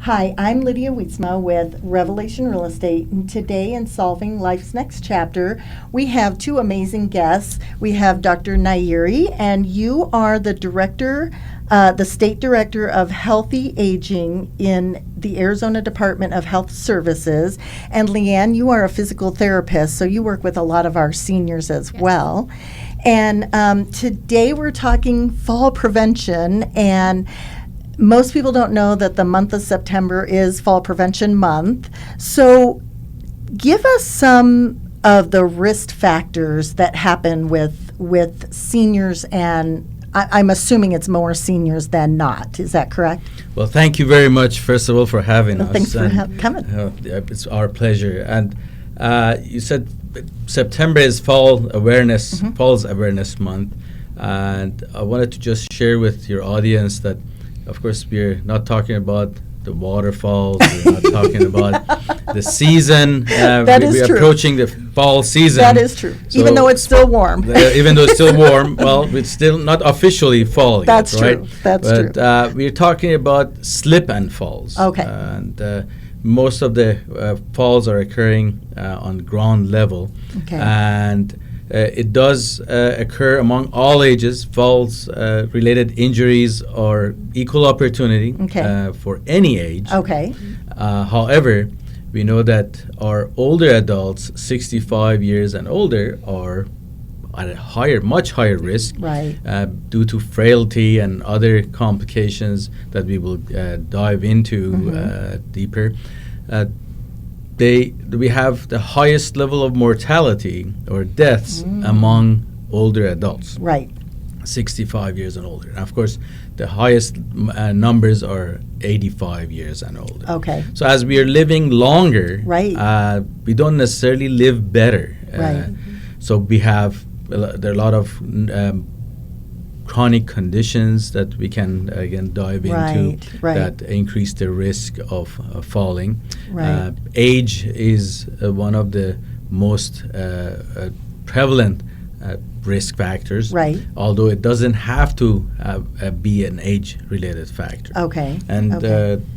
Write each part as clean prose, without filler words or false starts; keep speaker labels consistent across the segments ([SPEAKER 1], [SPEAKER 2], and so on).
[SPEAKER 1] Hi, I'm Lydia Wietzma with Revelation Real Estate, and today in Solving Life's Next Chapter, we have two amazing guests. We have Dr. Nayeri, and you are the State Director of Healthy Aging in the Arizona Department of Health Services. And Lianne, you are a physical therapist, so you work with a lot of our seniors as well. And today we're talking fall prevention, and most people don't know that the month of September is Fall Prevention Month. So give us some of the risk factors that happen with seniors, and I'm assuming it's more seniors than not. Is that correct?
[SPEAKER 2] Well, thank you very much, first of all, for having us.
[SPEAKER 1] Thanks for coming.
[SPEAKER 2] It's our pleasure. And you said September is Falls Awareness Month. And I wanted to just share with your audience that, of course, we're not talking about the waterfalls. We're not talking about the season. We're approaching the fall season.
[SPEAKER 1] That is true. So even though it's still warm.
[SPEAKER 2] Even though it's still warm, well, it's still not officially fall yet,
[SPEAKER 1] That's
[SPEAKER 2] right?
[SPEAKER 1] true. That's true.
[SPEAKER 2] But we're talking about slip and falls.
[SPEAKER 1] Okay.
[SPEAKER 2] And most of the falls are occurring on ground level.
[SPEAKER 1] Okay.
[SPEAKER 2] And it does occur among all ages. Falls-related injuries are equal opportunity for any age.
[SPEAKER 1] Okay.
[SPEAKER 2] However, we know that our older adults, 65 years and older, are at a much higher risk,
[SPEAKER 1] right,
[SPEAKER 2] due to frailty and other complications that we will dive into deeper. We have the highest level of mortality or deaths among older adults.
[SPEAKER 1] Right.
[SPEAKER 2] 65 years and older. And of course, the highest numbers are 85 years and older.
[SPEAKER 1] Okay.
[SPEAKER 2] So as we are living longer,
[SPEAKER 1] right,
[SPEAKER 2] we don't necessarily live better.
[SPEAKER 1] Right.
[SPEAKER 2] So there are a lot of chronic conditions that we can again dive into that increase the risk of falling.
[SPEAKER 1] Right.
[SPEAKER 2] Age is one of the most prevalent risk factors.
[SPEAKER 1] Right.
[SPEAKER 2] Although it doesn't have to be an age-related factor.
[SPEAKER 1] Okay.
[SPEAKER 2] And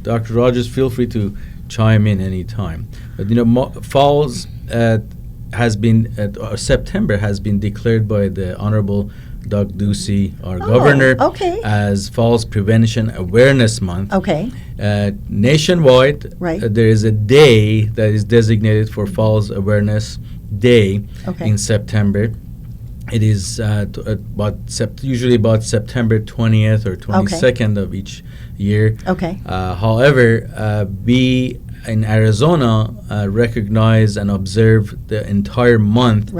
[SPEAKER 2] Dr. Rogers, feel free to chime in anytime. But falls has been September has been declared by the Honorable Doug Ducey, our governor, as Falls Prevention Awareness Month.
[SPEAKER 1] Okay.
[SPEAKER 2] Nationwide, there is a day that is designated for Falls Awareness Day in September. It is usually about September 20th or 22nd of each year.
[SPEAKER 1] Okay.
[SPEAKER 2] However, we in Arizona recognize and observe the entire month,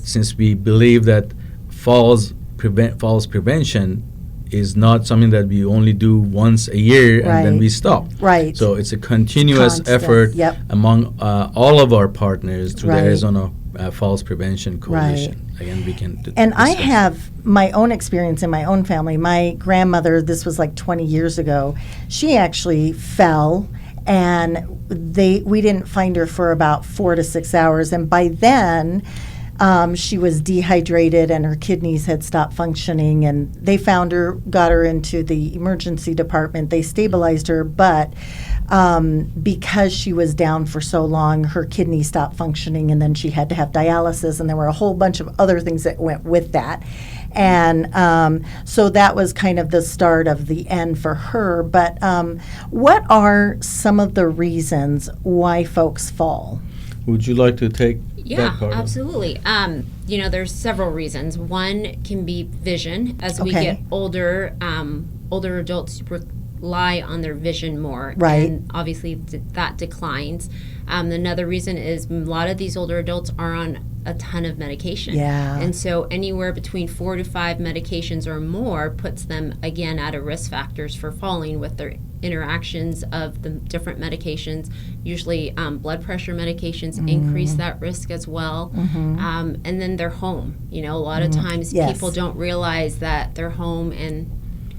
[SPEAKER 2] since we believe that falls prevention is not something that we only do once a year and then we stop.
[SPEAKER 1] Right.
[SPEAKER 2] So it's a continuous effort among all of our partners through the Arizona Falls Prevention Coalition. Again, we can
[SPEAKER 1] and I have my own experience in my own family. My grandmother, this was like 20 years ago, she actually fell, and we didn't find her for about 4 to 6 hours, and by then she was dehydrated and her kidneys had stopped functioning, and they found her, got her into the emergency department. They stabilized her, but because she was down for so long, her kidney stopped functioning, and then she had to have dialysis, and there were a whole bunch of other things that went with that. And so that was kind of the start of the end for her. But what are some of the reasons why folks fall?
[SPEAKER 2] Would you like to take
[SPEAKER 3] that part? Absolutely. There's several reasons. One can be vision. As we get older, older adults rely on their vision more, and obviously that declines. Another reason is a lot of these older adults are on a ton of medication, and so anywhere between 4 to 5 medications or more puts them again at a risk factors for falling with their interactions of the different medications. Usually blood pressure medications increase that risk as well. And then their home. A lot of times people don't realize that their home and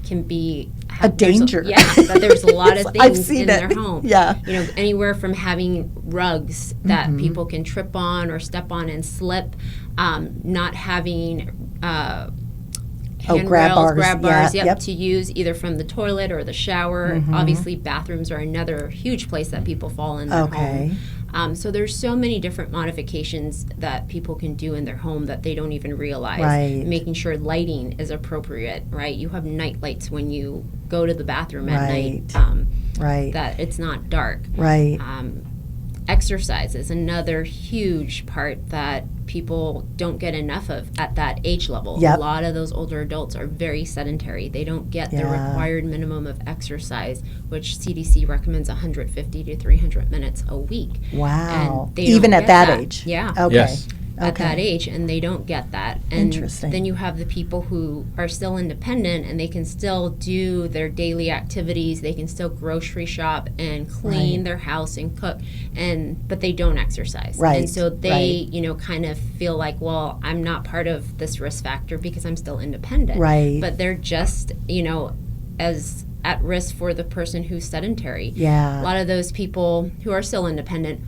[SPEAKER 3] can be
[SPEAKER 1] a danger.
[SPEAKER 3] That there's a lot of things in their home. Anywhere from having rugs that people can trip on or step on and slip, not having grab bars,
[SPEAKER 1] yep.
[SPEAKER 3] to use either from the toilet or the shower. Obviously, bathrooms are another huge place that people fall in their home. So there's so many different modifications that people can do in their home that they don't even realize.
[SPEAKER 1] Right.
[SPEAKER 3] Making sure lighting is appropriate, right? You have night lights when you go to the bathroom at night, that it's not dark.
[SPEAKER 1] Right.
[SPEAKER 3] Exercise is another huge part that people don't get enough of at that age level.
[SPEAKER 1] Yep.
[SPEAKER 3] A lot of those older adults are very sedentary. They don't get the required minimum of exercise, which CDC recommends 150 to 300 minutes a week.
[SPEAKER 1] Wow.
[SPEAKER 3] And they
[SPEAKER 1] even
[SPEAKER 3] don't
[SPEAKER 1] at
[SPEAKER 3] get
[SPEAKER 1] that age?
[SPEAKER 3] Yeah.
[SPEAKER 1] Okay.
[SPEAKER 2] Yes.
[SPEAKER 3] At that age, and they don't get that. And
[SPEAKER 1] Interesting.
[SPEAKER 3] then you have the people who are still independent and they can still do their daily activities. They can still grocery shop and clean their house and cook, but they don't exercise.
[SPEAKER 1] Right.
[SPEAKER 3] And so they, kind of feel like, well, I'm not part of this risk factor because I'm still independent.
[SPEAKER 1] Right.
[SPEAKER 3] But they're just, as at risk for the person who's sedentary.
[SPEAKER 1] Yeah.
[SPEAKER 3] A lot of those people who are still independent,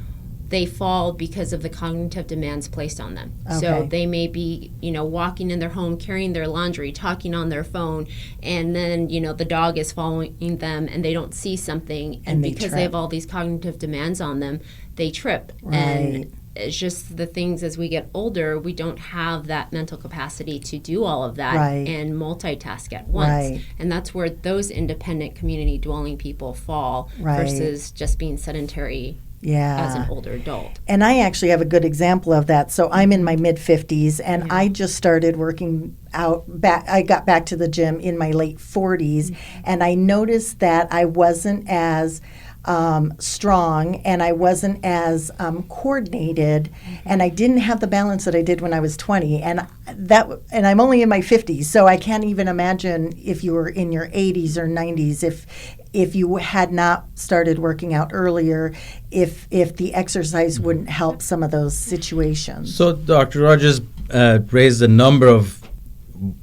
[SPEAKER 3] they fall because of the cognitive demands placed on them.
[SPEAKER 1] Okay.
[SPEAKER 3] So they may be, walking in their home, carrying their laundry, talking on their phone, and then, the dog is following them and they don't see something. And because they have all these cognitive demands on them, they trip.
[SPEAKER 1] Right.
[SPEAKER 3] And it's just the things as we get older, we don't have that mental capacity to do all of that and multitask at once.
[SPEAKER 1] Right.
[SPEAKER 3] And that's where those independent community dwelling people fall versus just being sedentary as an older adult.
[SPEAKER 1] And I actually have a good example of that. So I'm in my mid-50s, and I just started working out. I got back to the gym in my late 40s, and I noticed that I wasn't as strong, and I wasn't as coordinated, and I didn't have the balance that I did when I was 20. And I'm only in my 50s, so I can't even imagine if you were in your 80s or 90s if you had not started working out earlier, if the exercise wouldn't help some of those situations.
[SPEAKER 2] So Dr. Rogers raised a number of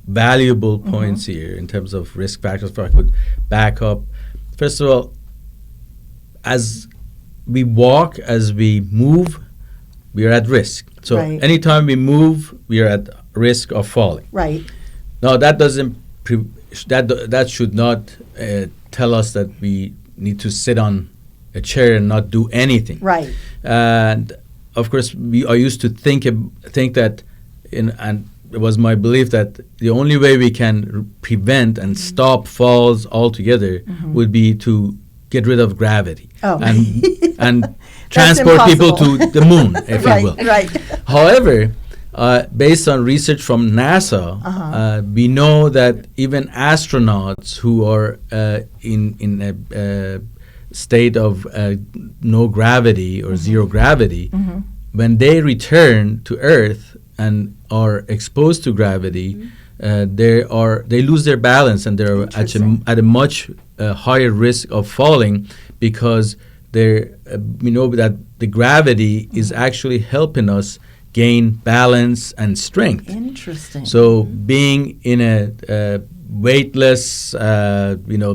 [SPEAKER 2] valuable points here in terms of risk factors. If I could back up. First of all, as we walk, as we move, we are at risk. So anytime we move, we are at risk of falling.
[SPEAKER 1] Right.
[SPEAKER 2] Now that doesn't that should not tell us that we need to sit on a chair and not do anything.
[SPEAKER 1] Right.
[SPEAKER 2] And of course, I used to think that, and it was my belief that the only way we can prevent and stop falls altogether would be to get rid of gravity and transport people to the moon, if you will.
[SPEAKER 1] Right.
[SPEAKER 2] However, based on research from NASA, we know that even astronauts who are in a state of no gravity or zero gravity, when they return to Earth and are exposed to gravity, they lose their balance, and they're at a much higher risk of falling because we know that the gravity is actually helping us gain balance and strength.
[SPEAKER 1] Interesting.
[SPEAKER 2] So being in a weightless,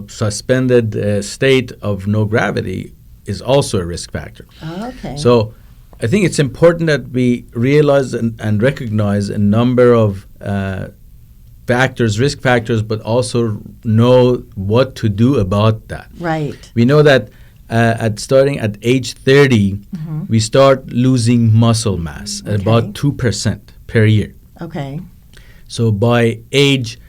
[SPEAKER 2] suspended state of no gravity is also a risk factor.
[SPEAKER 1] Okay.
[SPEAKER 2] So I think it's important that we realize and recognize a number of risk factors, but also know what to do about that.
[SPEAKER 1] Right.
[SPEAKER 2] We know that starting at age 30, we start losing muscle mass at about 2% per year.
[SPEAKER 1] Okay.
[SPEAKER 2] So by age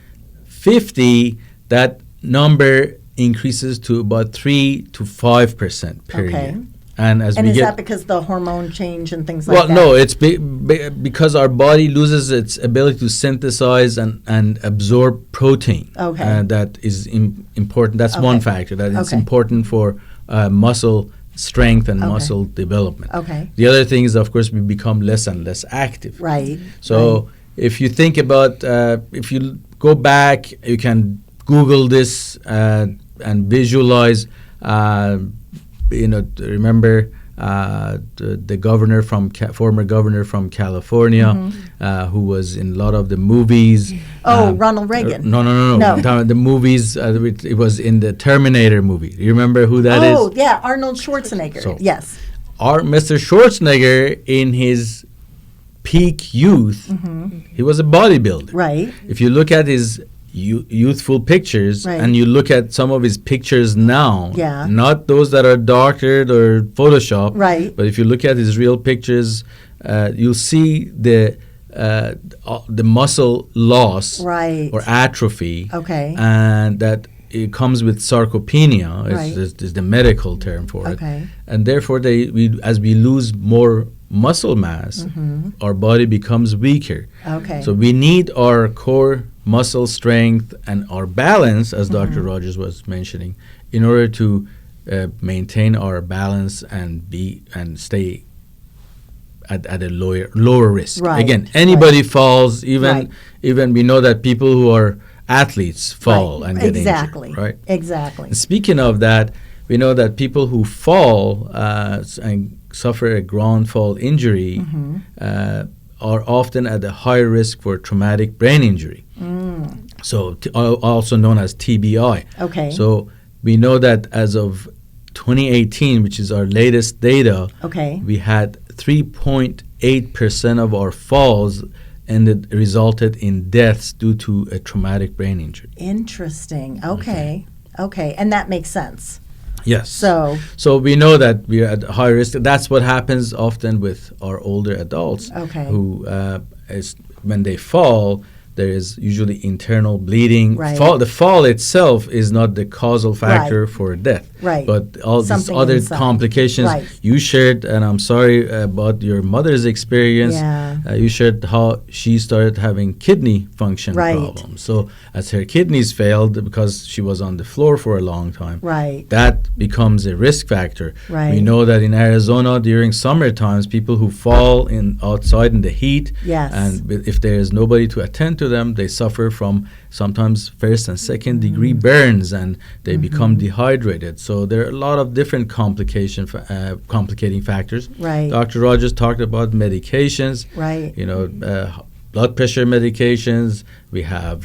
[SPEAKER 2] 50, that number increases to about 3 to 5% per year. And is that
[SPEAKER 1] because the hormone change and things like that?
[SPEAKER 2] Well, no, it's because our body loses its ability to synthesize and absorb protein.
[SPEAKER 1] Okay.
[SPEAKER 2] That is important. That's one factor that is important for muscle strength and muscle development.
[SPEAKER 1] Okay.
[SPEAKER 2] The other thing is, of course, we become less and less active.
[SPEAKER 1] Right.
[SPEAKER 2] So if you think about, if you go back, you can Google this and visualize. Remember the governor former governor from California, who was in a lot of the movies.
[SPEAKER 1] Ronald Reagan.
[SPEAKER 2] No. The movies. It was in the Terminator movie. You remember who that is?
[SPEAKER 1] Oh, yeah, Arnold Schwarzenegger.
[SPEAKER 2] So,
[SPEAKER 1] yes.
[SPEAKER 2] Our Mr. Schwarzenegger, in his peak youth, he was a bodybuilder.
[SPEAKER 1] Right.
[SPEAKER 2] If you look at his youthful pictures,
[SPEAKER 1] Right.
[SPEAKER 2] and you look at some of his pictures now,
[SPEAKER 1] Yeah.
[SPEAKER 2] not those that are doctored or photoshopped,
[SPEAKER 1] Right.
[SPEAKER 2] but if you look at his real pictures, you'll see the muscle loss
[SPEAKER 1] Right.
[SPEAKER 2] or atrophy,
[SPEAKER 1] Okay.
[SPEAKER 2] and that it comes with sarcopenia,
[SPEAKER 1] Right.
[SPEAKER 2] is the medical term for it,
[SPEAKER 1] Okay.
[SPEAKER 2] and therefore as we lose more muscle mass, our body becomes weaker.
[SPEAKER 1] Okay.
[SPEAKER 2] So we need our core muscle strength and our balance, as Dr. Rogers was mentioning, in order to maintain our balance and stay at a lower risk.
[SPEAKER 1] Right,
[SPEAKER 2] Again, anybody falls.
[SPEAKER 1] Right.
[SPEAKER 2] Even we know that people who are athletes fall
[SPEAKER 1] Right.
[SPEAKER 2] and get
[SPEAKER 1] Exactly.
[SPEAKER 2] injured. Right.
[SPEAKER 1] Exactly.
[SPEAKER 2] And speaking of that, we know that people who fall and suffer a ground fall injury are often at a higher risk for traumatic brain injury. So also known as TBI.
[SPEAKER 1] Okay.
[SPEAKER 2] So we know that as of 2018, which is our latest data,
[SPEAKER 1] Okay.
[SPEAKER 2] we had 3.8% of our falls resulted in deaths due to a traumatic brain injury.
[SPEAKER 1] Interesting. Okay. Okay. And that makes sense.
[SPEAKER 2] Yes.
[SPEAKER 1] So
[SPEAKER 2] we know that we are at high risk. That's what happens often with our older adults.
[SPEAKER 1] Okay.
[SPEAKER 2] Who when they fall, there is usually internal bleeding.
[SPEAKER 1] Right.
[SPEAKER 2] The fall itself is not the causal factor for death.
[SPEAKER 1] Right.
[SPEAKER 2] But all these
[SPEAKER 1] Something
[SPEAKER 2] other
[SPEAKER 1] inside.
[SPEAKER 2] complications
[SPEAKER 1] Right.
[SPEAKER 2] you shared, and I'm sorry about your mother's experience.
[SPEAKER 1] Yeah.
[SPEAKER 2] You shared how she started having kidney function
[SPEAKER 1] Right.
[SPEAKER 2] problems. So as her kidneys failed because she was on the floor for a long time,
[SPEAKER 1] Right.
[SPEAKER 2] that becomes a risk factor.
[SPEAKER 1] Right.
[SPEAKER 2] We know that in Arizona during summer times, people who fall outside in the heat,
[SPEAKER 1] Yes.
[SPEAKER 2] and if there is nobody to attend to them, they suffer from sometimes first and second degree burns, and they become dehydrated. So there are a lot of different complicating factors.
[SPEAKER 1] Right.
[SPEAKER 2] Dr. Rogers talked about medications.
[SPEAKER 1] Right.
[SPEAKER 2] Blood pressure medications. We have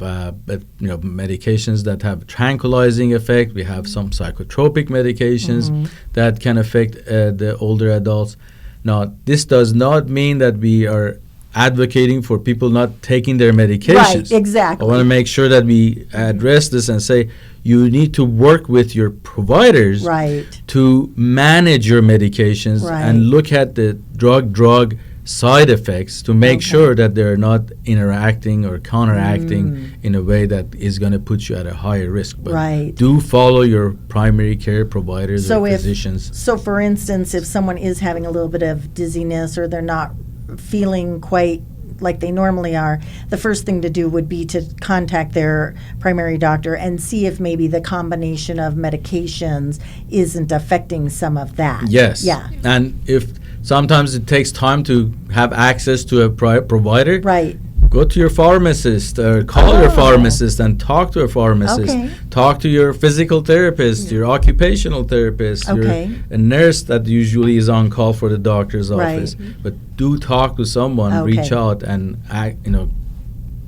[SPEAKER 2] medications that have tranquilizing effect. We have some psychotropic medications that can affect the older adults. Now, this does not mean that we are advocating for people not taking their medications.
[SPEAKER 1] Right, exactly.
[SPEAKER 2] I want to make sure that we address this and say you need to work with your providers
[SPEAKER 1] Right.
[SPEAKER 2] to manage your medications
[SPEAKER 1] Right.
[SPEAKER 2] and look at the drug side effects to make sure that they're not interacting or counteracting in a way that is going to put you at a higher risk. But
[SPEAKER 1] Right.
[SPEAKER 2] do follow your primary care providers
[SPEAKER 1] So
[SPEAKER 2] or
[SPEAKER 1] if-
[SPEAKER 2] physicians.
[SPEAKER 1] So, for instance, if someone is having a little bit of dizziness or they're not feeling quite like they normally are, the first thing to do would be to contact their primary doctor and see if maybe the combination of medications isn't affecting some of that.
[SPEAKER 2] Yes.
[SPEAKER 1] Yeah.
[SPEAKER 2] And if sometimes it takes time to have access to a provider,
[SPEAKER 1] Right.
[SPEAKER 2] go to your pharmacist or call your pharmacist and talk to a pharmacist.
[SPEAKER 1] Okay.
[SPEAKER 2] Talk to your physical therapist, your occupational therapist,
[SPEAKER 1] Okay.
[SPEAKER 2] a nurse that usually is on call for the doctor's
[SPEAKER 1] Right.
[SPEAKER 2] office. But do talk to someone,
[SPEAKER 1] Okay.
[SPEAKER 2] reach out and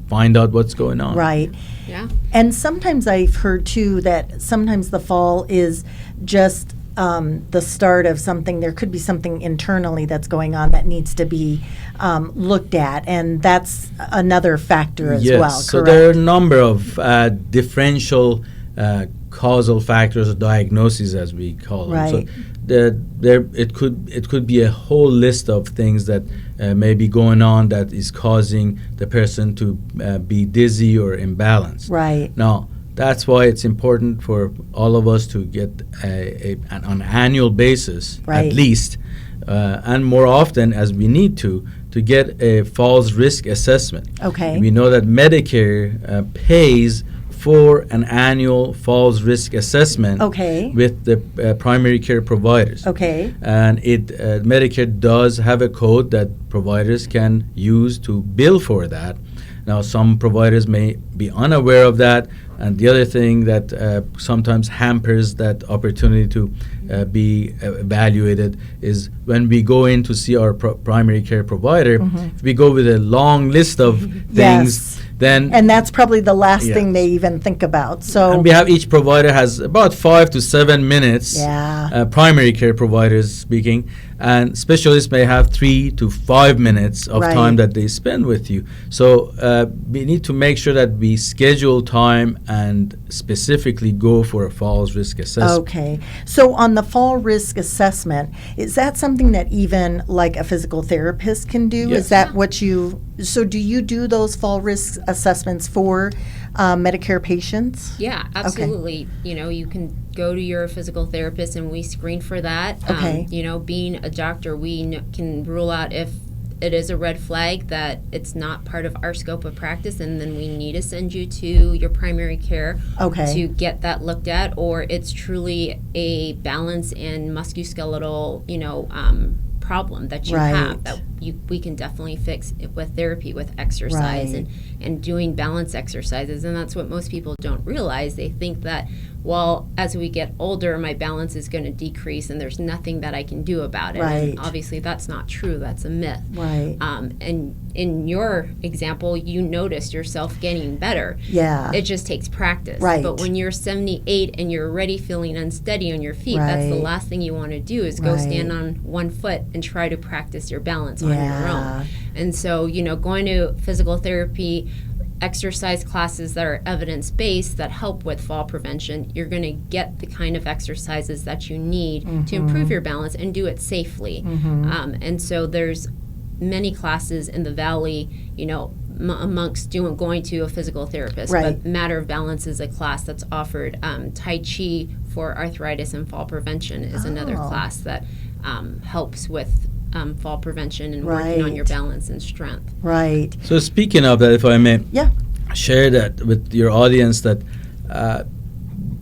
[SPEAKER 2] find out what's going on.
[SPEAKER 1] Right.
[SPEAKER 3] Yeah.
[SPEAKER 1] And sometimes I've heard too that sometimes the fall is just the start of something. There could be something internally that's going on that needs to be looked at, and that's another factor as
[SPEAKER 2] Yes.
[SPEAKER 1] well.
[SPEAKER 2] So
[SPEAKER 1] Correct.
[SPEAKER 2] there are a number of differential causal factors or diagnoses, as we call them.
[SPEAKER 1] Right.
[SPEAKER 2] So it could be a whole list of things that may be going on that is causing the person to be dizzy or imbalanced.
[SPEAKER 1] Right.
[SPEAKER 2] Now, that's why it's important for all of us to get on an annual basis,
[SPEAKER 1] Right.
[SPEAKER 2] at least, and more often as we need to get a falls risk assessment.
[SPEAKER 1] Okay.
[SPEAKER 2] We know that Medicare pays for an annual falls risk assessment
[SPEAKER 1] Okay.
[SPEAKER 2] with the primary care providers.
[SPEAKER 1] Okay.
[SPEAKER 2] And Medicare does have a code that providers can use to bill for that. Now, some providers may be unaware of that, and the other thing that sometimes hampers that opportunity to be evaluated is when we go in to see our primary care provider, if we go with a long list of things,
[SPEAKER 1] Yes.
[SPEAKER 2] then
[SPEAKER 1] And that's probably the last thing
[SPEAKER 2] Yes.
[SPEAKER 1] they even think about. So,
[SPEAKER 2] and we have each provider has about 5 to 7 minutes.
[SPEAKER 1] Yeah.
[SPEAKER 2] Primary care providers speaking, and specialists may have 3 to 5 minutes of
[SPEAKER 1] Right.
[SPEAKER 2] time that they spend with you. So we need to make sure that we schedule time and specifically go for a falls risk assessment.
[SPEAKER 1] Okay. So on the fall risk assessment, is that something that even like a physical therapist can do?
[SPEAKER 2] Yes.
[SPEAKER 1] Is that what so do you do those fall risk assessments for Medicare patients?
[SPEAKER 3] Yeah, absolutely. You know, you can go to your physical therapist and we screen for that.
[SPEAKER 1] Okay.
[SPEAKER 3] You know, being a doctor, we can rule out if it is a red flag that it's not part of our scope of practice, and then we need to send you to your primary care
[SPEAKER 1] Okay.
[SPEAKER 3] to get that looked at, or it's truly a balance and musculoskeletal, problem that you
[SPEAKER 1] Right.
[SPEAKER 3] have that we can definitely fix it with therapy, with exercise,
[SPEAKER 1] Right.
[SPEAKER 3] and doing balance exercises. And that's what most people don't realize. They think that, well, as we get older, my balance is going to decrease and there's nothing that I can do about it.
[SPEAKER 1] Right.
[SPEAKER 3] And obviously that's not true. That's a myth.
[SPEAKER 1] Right.
[SPEAKER 3] And in your example, you noticed yourself getting better.
[SPEAKER 1] Yeah.
[SPEAKER 3] It just takes practice.
[SPEAKER 1] Right.
[SPEAKER 3] But when you're 78 and you're already feeling unsteady on your feet, that's the
[SPEAKER 1] Right.
[SPEAKER 3] last thing you want to do is go
[SPEAKER 1] Right.
[SPEAKER 3] stand on one foot and try to practice your balance on your
[SPEAKER 1] Yeah.
[SPEAKER 3] own. And so, going to physical therapy, exercise classes that are evidence-based that help with fall prevention, you're going to get the kind of exercises that you need to improve your balance and do it safely. And so there's many classes in the Valley, amongst going to a physical therapist.
[SPEAKER 1] Right.
[SPEAKER 3] But Matter of Balance is a class that's offered. Tai Chi for arthritis and fall prevention is another
[SPEAKER 1] Oh.
[SPEAKER 3] class that helps with fall prevention and working on your
[SPEAKER 1] Right.
[SPEAKER 3] balance and strength.
[SPEAKER 1] Right.
[SPEAKER 2] So speaking of that, if I may
[SPEAKER 1] Yeah.
[SPEAKER 2] share that with your audience, that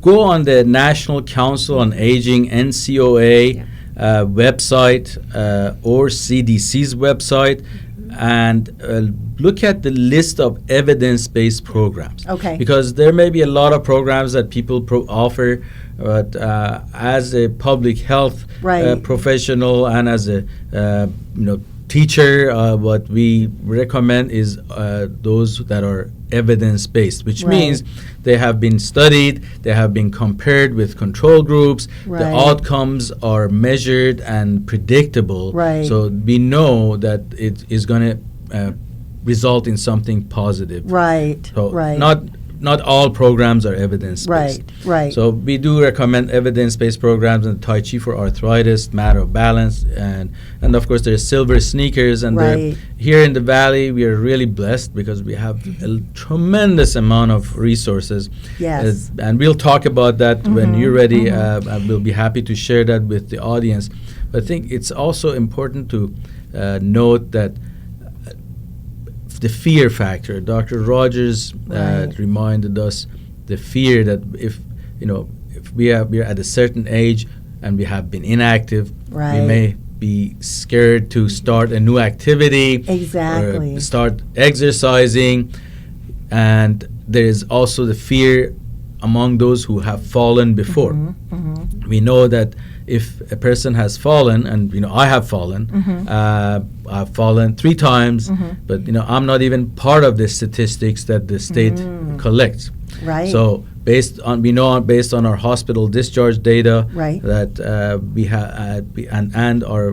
[SPEAKER 2] go on the National Council on Aging, NCOA website or CDC's website, and look at the list of evidence-based programs.
[SPEAKER 1] Okay.
[SPEAKER 2] Because there may be a lot of programs that people offer, but as a public health
[SPEAKER 1] Right.
[SPEAKER 2] professional and as a teacher, what we recommend is those that are evidence-based, which
[SPEAKER 1] Right.
[SPEAKER 2] means they have been studied, they have been compared with control groups, the
[SPEAKER 1] Right.
[SPEAKER 2] outcomes are measured and predictable.
[SPEAKER 1] Right.
[SPEAKER 2] So we know that it is going to result in something positive.
[SPEAKER 1] Right.
[SPEAKER 2] So
[SPEAKER 1] Right.
[SPEAKER 2] not all programs are evidence-based.
[SPEAKER 1] Right. Right.
[SPEAKER 2] So we do recommend evidence-based programs in Tai Chi for arthritis, Matter of Balance, and of course there's Silver Sneakers. And
[SPEAKER 1] Right.
[SPEAKER 2] here in the Valley, we are really blessed because we have a tremendous amount of resources.
[SPEAKER 1] Yes.
[SPEAKER 2] And we'll talk about that when you're ready.
[SPEAKER 1] mhm.
[SPEAKER 2] I will be happy to share that with the audience. But I think it's also important to note that the fear factor. Dr. Rogers
[SPEAKER 1] Right.
[SPEAKER 2] reminded us the fear that if we're at a certain age and we have been inactive,
[SPEAKER 1] Right.
[SPEAKER 2] we may be scared to start a new activity,
[SPEAKER 1] Exactly.
[SPEAKER 2] or start exercising, and there is also the fear among those who have fallen before. We know that if a person has fallen, and I have fallen, I've fallen 3 times, but I'm not even part of the statistics that the state collects.
[SPEAKER 1] Right.
[SPEAKER 2] So based on our hospital discharge data,
[SPEAKER 1] Right.
[SPEAKER 2] that we have and our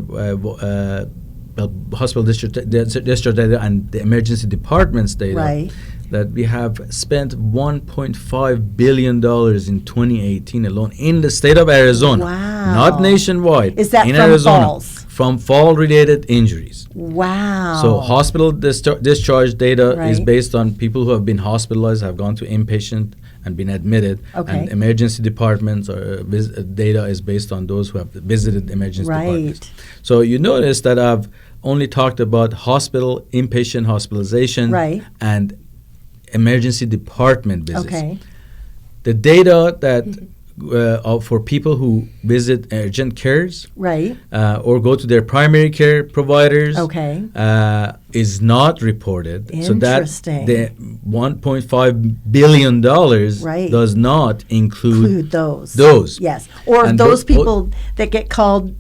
[SPEAKER 2] hospital discharge data and the emergency department's data,
[SPEAKER 1] Right.
[SPEAKER 2] that we have spent $1.5 billion in 2018 alone in the state of Arizona.
[SPEAKER 1] Wow.
[SPEAKER 2] Not nationwide.
[SPEAKER 1] Is that
[SPEAKER 2] in
[SPEAKER 1] from
[SPEAKER 2] Arizona,
[SPEAKER 1] falls?
[SPEAKER 2] From fall-related injuries.
[SPEAKER 1] Wow.
[SPEAKER 2] So hospital discharge data is
[SPEAKER 1] Right.
[SPEAKER 2] based on people who have been hospitalized, have gone to inpatient and been admitted.
[SPEAKER 1] Okay.
[SPEAKER 2] And emergency departments or data is based on those who have visited emergency departments.
[SPEAKER 1] Right.
[SPEAKER 2] So you notice that I've only talked about hospital, inpatient hospitalization,
[SPEAKER 1] Right.
[SPEAKER 2] and emergency department visits.
[SPEAKER 1] Okay.
[SPEAKER 2] The data that for people who visit urgent cares
[SPEAKER 1] Right.
[SPEAKER 2] or go to their primary care providers
[SPEAKER 1] Okay.
[SPEAKER 2] is not reported. So that
[SPEAKER 1] Interesting.
[SPEAKER 2] the $1.5 billion
[SPEAKER 1] Right.
[SPEAKER 2] does not include
[SPEAKER 1] Those. Yes. Or
[SPEAKER 2] And
[SPEAKER 1] those
[SPEAKER 2] tho-
[SPEAKER 1] people that get call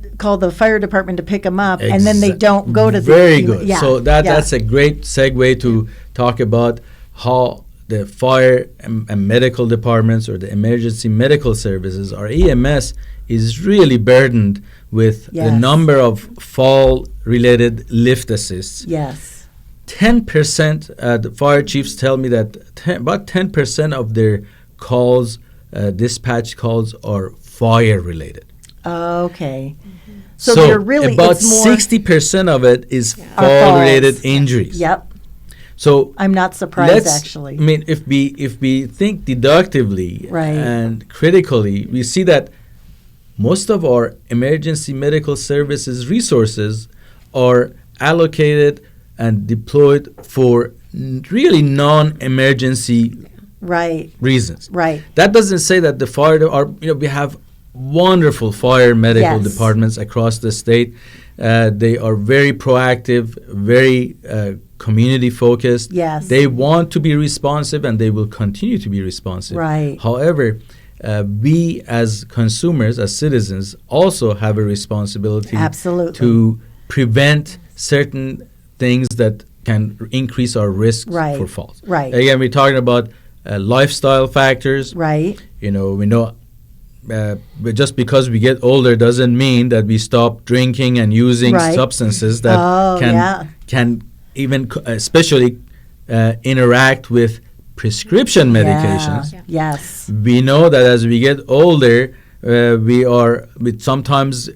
[SPEAKER 1] the fire department to pick them up, and then they
[SPEAKER 2] Exa-
[SPEAKER 1] don't go to the
[SPEAKER 2] Very good.
[SPEAKER 1] Yeah.
[SPEAKER 2] So
[SPEAKER 1] yeah.
[SPEAKER 2] that's a great segue to talk about how the fire and medical departments or the emergency medical services, or EMS, is really burdened with the
[SPEAKER 1] Yes.
[SPEAKER 2] number of fall-related lift assists.
[SPEAKER 1] Yes.
[SPEAKER 2] 10%, the fire chiefs tell me that about 10% of their calls, dispatch calls, are fire-related.
[SPEAKER 1] Okay. So they're really,
[SPEAKER 2] about
[SPEAKER 1] it's more
[SPEAKER 2] 60% of it is
[SPEAKER 1] Are
[SPEAKER 2] fall-related
[SPEAKER 1] falls.
[SPEAKER 2] injuries.
[SPEAKER 1] Yep.
[SPEAKER 2] So
[SPEAKER 1] I'm not surprised, actually.
[SPEAKER 2] I mean, if we think deductively
[SPEAKER 1] Right.
[SPEAKER 2] and critically, we see that most of our emergency medical services resources are allocated and deployed for really non-emergency
[SPEAKER 1] Right.
[SPEAKER 2] reasons.
[SPEAKER 1] Right.
[SPEAKER 2] That doesn't say that the fire are, we have wonderful fire medical
[SPEAKER 1] Yes.
[SPEAKER 2] departments across the state. They are very proactive, very community focused.
[SPEAKER 1] Yes.
[SPEAKER 2] They want to be responsive and they will continue to be responsive.
[SPEAKER 1] Right.
[SPEAKER 2] However, we as consumers, as citizens, also have a responsibility
[SPEAKER 1] Absolutely.
[SPEAKER 2] to prevent certain things that can increase our risks
[SPEAKER 1] Right.
[SPEAKER 2] for falls.
[SPEAKER 1] Right.
[SPEAKER 2] Again, we're talking about lifestyle factors.
[SPEAKER 1] Right.
[SPEAKER 2] We know but just because we get older doesn't mean that we stop drinking and using
[SPEAKER 1] Right.
[SPEAKER 2] substances that can even especially interact with prescription medications.
[SPEAKER 1] Yeah. Yes.
[SPEAKER 2] We know that as we get older, we sometimes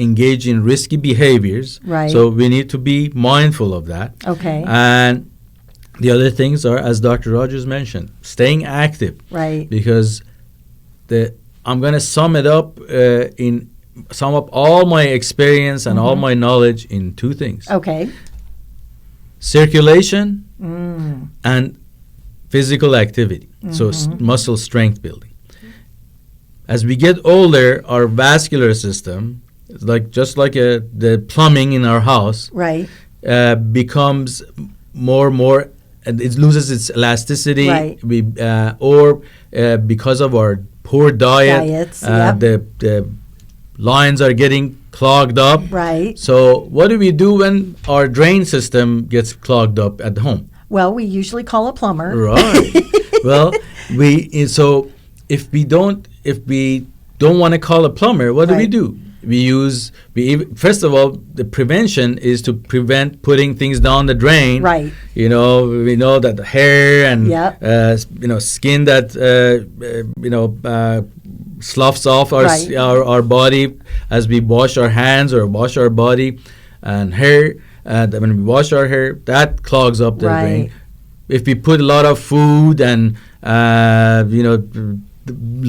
[SPEAKER 2] engage in risky behaviors.
[SPEAKER 1] Right.
[SPEAKER 2] So we need to be mindful of that.
[SPEAKER 1] Okay.
[SPEAKER 2] And the other things are, as Dr. Rogers mentioned, staying active.
[SPEAKER 1] Right.
[SPEAKER 2] Because I'm going to sum up all my experience and all my knowledge in two things.
[SPEAKER 1] Okay.
[SPEAKER 2] Circulation and physical activity. So muscle strength building. As we get older, our vascular system, just like the plumbing in our house,
[SPEAKER 1] Right.
[SPEAKER 2] becomes more and more, and it loses its elasticity.
[SPEAKER 1] Right.
[SPEAKER 2] Because of our poor
[SPEAKER 1] Diets, yep.
[SPEAKER 2] the lines are getting clogged up.
[SPEAKER 1] Right.
[SPEAKER 2] So what do we do when our drain system gets clogged up at home?
[SPEAKER 1] Well, we usually call a plumber.
[SPEAKER 2] Right. Well, if we don't want to call a plumber, what
[SPEAKER 1] Right.
[SPEAKER 2] do? First of all, the prevention is to prevent putting things down the drain.
[SPEAKER 1] Right.
[SPEAKER 2] We know that the hair and
[SPEAKER 1] Yep.
[SPEAKER 2] skin that sloughs off
[SPEAKER 1] Right.
[SPEAKER 2] our body as we wash our hands or wash our body, and hair. When we wash our hair, that clogs up the
[SPEAKER 1] Right.
[SPEAKER 2] drain. If we put a lot of food and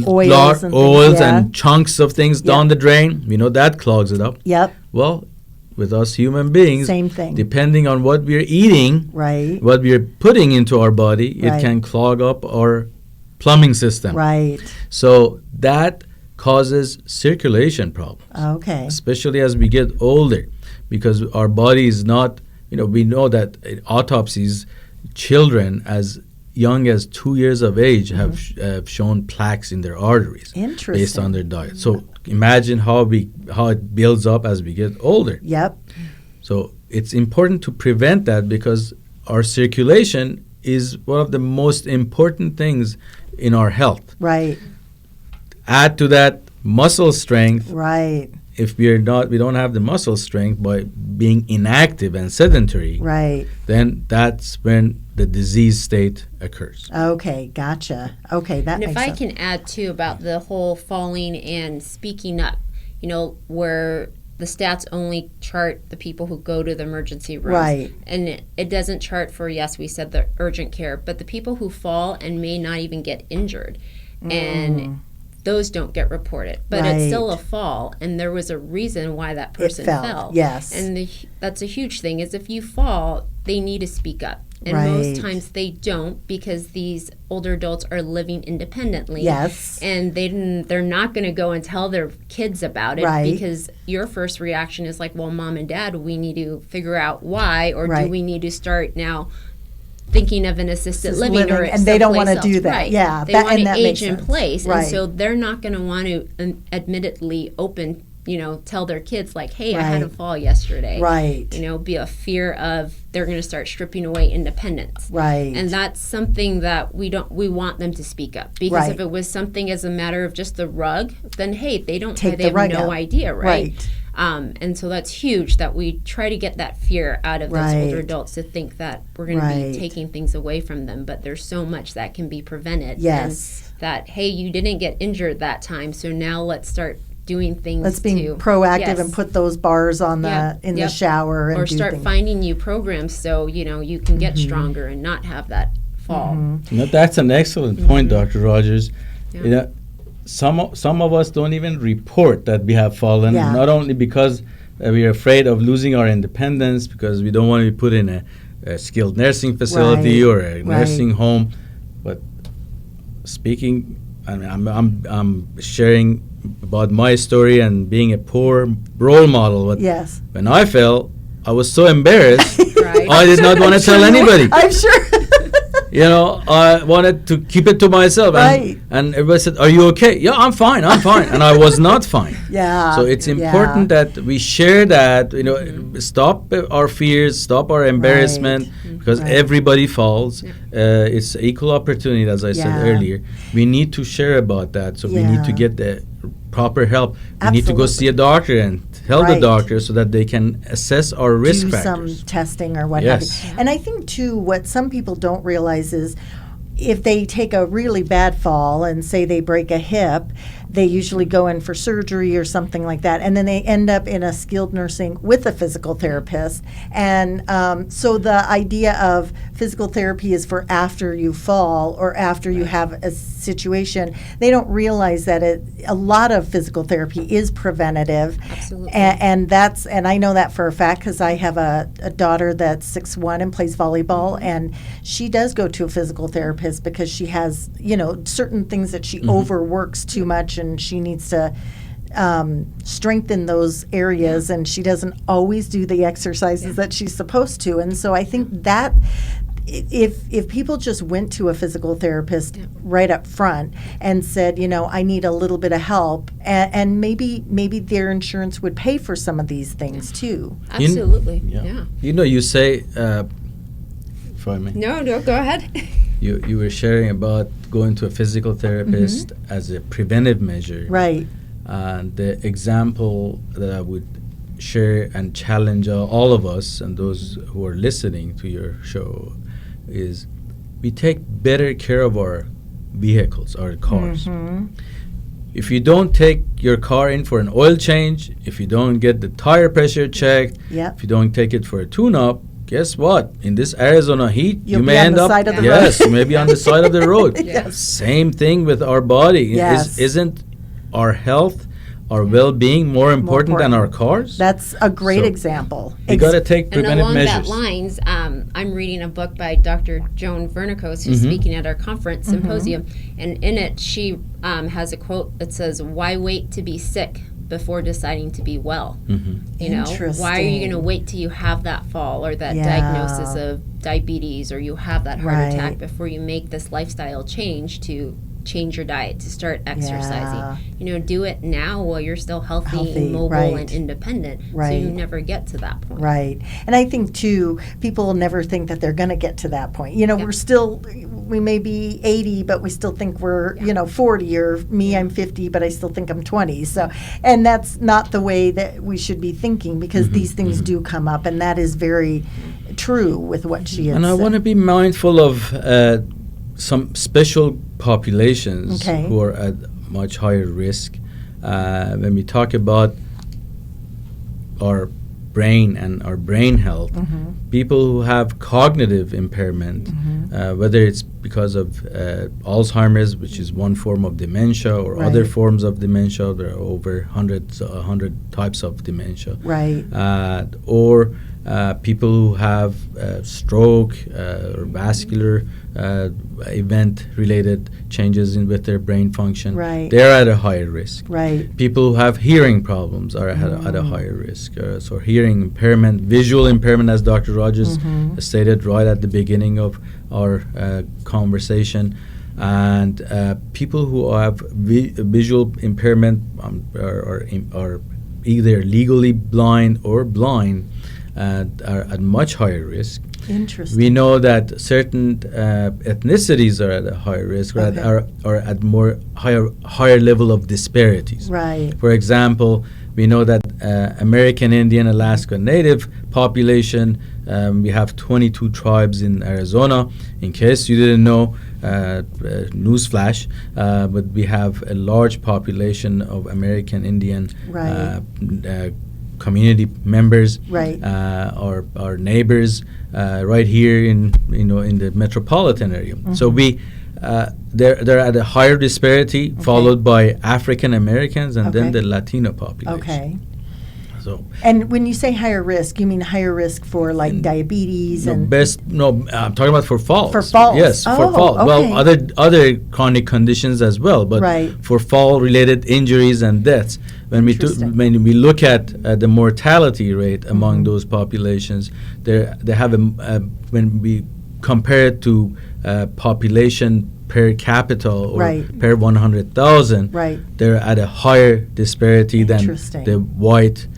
[SPEAKER 1] Oils and
[SPEAKER 2] oils
[SPEAKER 1] things, yeah.
[SPEAKER 2] and chunks of things down the drain, that clogs it up.
[SPEAKER 1] Yep.
[SPEAKER 2] Well, with us human beings,
[SPEAKER 1] Same thing.
[SPEAKER 2] depending on what we're eating,
[SPEAKER 1] Right.
[SPEAKER 2] what we're putting into our body,
[SPEAKER 1] Right.
[SPEAKER 2] it can clog up our plumbing system.
[SPEAKER 1] Right.
[SPEAKER 2] So that causes circulation problems,
[SPEAKER 1] Okay.
[SPEAKER 2] especially as we get older, because our body is not, we know that autopsies, children as young as 2 years of age have shown plaques in their arteries based on their diet. So imagine how it builds up as we get older.
[SPEAKER 1] Yep.
[SPEAKER 2] So it's important to prevent that because our circulation is one of the most important things in our health.
[SPEAKER 1] Right.
[SPEAKER 2] Add to that muscle strength.
[SPEAKER 1] Right.
[SPEAKER 2] If we don't have the muscle strength by being inactive and sedentary,
[SPEAKER 1] Right.
[SPEAKER 2] then that's when the disease state occurs.
[SPEAKER 1] Okay. Gotcha. Okay. That
[SPEAKER 3] And
[SPEAKER 1] makes
[SPEAKER 3] if I
[SPEAKER 1] sense.
[SPEAKER 3] can add too about the whole falling and speaking up, where the stats only chart the people who go to the emergency room.
[SPEAKER 1] Right.
[SPEAKER 3] And it doesn't chart for, yes, we said the urgent care, but the people who fall and may not even get injured. And those don't get reported. But it's still a fall, and there was a reason why that person fell.
[SPEAKER 1] Yes.
[SPEAKER 3] And that's a huge thing, is if you fall, they need to speak up. And
[SPEAKER 1] Right.
[SPEAKER 3] most times they don't, because these older adults are living independently.
[SPEAKER 1] Yes.
[SPEAKER 3] And they're not going to go and tell their kids about it,
[SPEAKER 1] Right.
[SPEAKER 3] because your first reaction is like, well, mom and dad, we need to figure out why, or
[SPEAKER 1] Right.
[SPEAKER 3] do we need to start now thinking of an assisted living, or
[SPEAKER 1] and they don't want to
[SPEAKER 3] someplace
[SPEAKER 1] do
[SPEAKER 3] else.
[SPEAKER 1] that.
[SPEAKER 3] Right.
[SPEAKER 1] Yeah,
[SPEAKER 3] They
[SPEAKER 1] that,
[SPEAKER 3] want
[SPEAKER 1] and
[SPEAKER 3] to
[SPEAKER 1] that
[SPEAKER 3] age
[SPEAKER 1] makes
[SPEAKER 3] in
[SPEAKER 1] sense.
[SPEAKER 3] place,
[SPEAKER 1] Right.
[SPEAKER 3] and so they're not going to want to admittedly open tell their kids like, hey, I
[SPEAKER 1] Right.
[SPEAKER 3] had a fall yesterday.
[SPEAKER 1] Right.
[SPEAKER 3] Be a fear of they're going to start stripping away independence.
[SPEAKER 1] Right.
[SPEAKER 3] And that's something that we want them to speak up, because
[SPEAKER 1] Right.
[SPEAKER 3] if it was something as a matter of just the rug, then hey, they
[SPEAKER 1] Take
[SPEAKER 3] they
[SPEAKER 1] the
[SPEAKER 3] have
[SPEAKER 1] rug
[SPEAKER 3] no
[SPEAKER 1] out.
[SPEAKER 3] idea, right?
[SPEAKER 1] Right.
[SPEAKER 3] And so that's huge that we try to get that fear out of those
[SPEAKER 1] Right.
[SPEAKER 3] older adults to think that we're going
[SPEAKER 1] Right.
[SPEAKER 3] to be taking things away from them, but there's so much that can be prevented.
[SPEAKER 1] Yes.
[SPEAKER 3] And that, hey, you didn't get injured that time, so now let's start doing things.
[SPEAKER 1] Let's be
[SPEAKER 3] to
[SPEAKER 1] proactive
[SPEAKER 3] yes.
[SPEAKER 1] and put those bars on
[SPEAKER 3] Yep,
[SPEAKER 1] in the
[SPEAKER 3] yep.
[SPEAKER 1] shower and
[SPEAKER 3] or
[SPEAKER 1] do
[SPEAKER 3] start
[SPEAKER 1] things.
[SPEAKER 3] finding new programs so you can get stronger and not have that fall.
[SPEAKER 2] That's an excellent point, Dr. Rogers.
[SPEAKER 3] Yeah.
[SPEAKER 2] Some of us don't even report that we have fallen,
[SPEAKER 1] Yeah.
[SPEAKER 2] not only because we are afraid of losing our independence, because we don't want to be put in a skilled nursing facility
[SPEAKER 1] Right.
[SPEAKER 2] or a
[SPEAKER 1] Right.
[SPEAKER 2] nursing home, but speaking, I mean, I'm sharing about my story and being a poor role model. But
[SPEAKER 1] Yes.
[SPEAKER 2] when I fell, I was so embarrassed.
[SPEAKER 3] Right.
[SPEAKER 2] I did not want to tell anybody.
[SPEAKER 1] I'm sure.
[SPEAKER 2] I wanted to keep it to myself.
[SPEAKER 1] Right.
[SPEAKER 2] And everybody said, "Are you okay?" "Yeah, I'm fine. And I was not fine.
[SPEAKER 1] Yeah.
[SPEAKER 2] So it's important that we share that, stop our fears, stop our embarrassment, because
[SPEAKER 1] Right.
[SPEAKER 2] everybody falls. It's equal opportunity, as I said
[SPEAKER 1] Yeah.
[SPEAKER 2] earlier. We need to share about that. So we need to
[SPEAKER 1] Yeah.
[SPEAKER 2] get the proper help. We need to go see a doctor and tell the
[SPEAKER 1] Right.
[SPEAKER 2] doctor so that they can assess our risk
[SPEAKER 1] do
[SPEAKER 2] factors.
[SPEAKER 1] some testing or what have
[SPEAKER 2] Yes.
[SPEAKER 1] you. And I think too, what some people don't realize is if they take a really bad fall and say they break a hip, they usually go in for surgery or something like that, and then they end up in a skilled nursing with a physical therapist. And so the idea of physical therapy is for after you fall or after you have a situation. They don't realize that a lot of physical therapy is preventative.
[SPEAKER 3] Absolutely.
[SPEAKER 1] And I know that for a fact because I have a daughter that's 6'1" and plays volleyball, and she does go to a physical therapist because she has certain things that she overworks too much, and she needs to strengthen those areas, and she doesn't always do the exercises that she's supposed to. And so I think that if people just went to a physical therapist right up front and said, I need a little bit of help, and maybe their insurance would pay for some of these things too.
[SPEAKER 3] Absolutely.
[SPEAKER 2] You say, if I may.
[SPEAKER 3] No, go ahead.
[SPEAKER 2] You were sharing about going to a physical therapist as a preventive measure.
[SPEAKER 1] Right.
[SPEAKER 2] And the example that I would share and challenge all of us and those who are listening to your show is we take better care of our vehicles, our cars. If you don't take your car in for an oil change, if you don't get the tire pressure checked, if you don't take it for a tune-up, guess what? In this Arizona heat,
[SPEAKER 1] You'll
[SPEAKER 2] you
[SPEAKER 1] be
[SPEAKER 2] may
[SPEAKER 1] on
[SPEAKER 2] end
[SPEAKER 1] the
[SPEAKER 2] up.
[SPEAKER 1] side of the
[SPEAKER 2] yes,
[SPEAKER 1] road.
[SPEAKER 2] you may be on the side of the road.
[SPEAKER 1] Yes.
[SPEAKER 2] Same thing with our body.
[SPEAKER 1] Yes.
[SPEAKER 2] Isn't our health, our well-being more important than our cars?
[SPEAKER 1] That's a great
[SPEAKER 2] So,
[SPEAKER 1] example.
[SPEAKER 2] You got to take
[SPEAKER 3] And
[SPEAKER 2] preventive
[SPEAKER 3] along
[SPEAKER 2] measures.
[SPEAKER 3] that lines, I'm reading a book by Dr. Joan Vernikos, who's speaking at our conference Symposium, and in it she has a quote that says, "Why wait to be sick before deciding to be well?" Why are you going to wait till you have that fall or that diagnosis of diabetes, or you have that heart attack before you make this lifestyle change to change your diet, to start exercising? Do it now while you're still healthy and mobile and independent, so you never get to that point.
[SPEAKER 1] Right. And I think too, people never think that they're going to get to that point. We may be 80, but we still think we're 40, or me, I'm 50, but I still think I'm 20. So, and that's not the way that we should be thinking, because these things do come up, and that is very true with what she has
[SPEAKER 2] And I
[SPEAKER 1] said.
[SPEAKER 2] want to be mindful of some special populations who are at much higher risk. When we talk about our brain and our brain health, people who have cognitive impairment, whether it's because of Alzheimer's, which is one form of dementia, or other forms of dementia. There are over 100 types of dementia. Or people who have stroke or vascular event-related changes with their brain function, they're at a higher risk. People who have hearing problems are at a higher risk. So hearing impairment, visual impairment, as Dr. Rogers stated right at the beginning of our conversation, and people who have visual impairment are either legally blind or blind are at much higher risk.
[SPEAKER 1] Interesting.
[SPEAKER 2] We know that certain ethnicities are at a higher risk, or are at more higher level of disparities.
[SPEAKER 1] Right.
[SPEAKER 2] For example, we know that American Indian, Alaska Native population, we have 22 tribes in Arizona. In case you didn't know, newsflash, but we have a large population of American Indian community members, our neighbors, right here in the metropolitan area. So they're at a higher disparity, followed by African Americans, and then the Latino population.
[SPEAKER 1] Okay.
[SPEAKER 2] So,
[SPEAKER 1] and when you say higher risk, you mean higher risk for like diabetes
[SPEAKER 2] I'm talking about for falls.
[SPEAKER 1] For falls.
[SPEAKER 2] Yes, for falls.
[SPEAKER 1] Okay.
[SPEAKER 2] Well, other chronic conditions as well, but for fall-related injuries and deaths. When we look at the mortality rate among those populations, they have when we compare it to population per capita or per 100,000, they're at a higher disparity than the white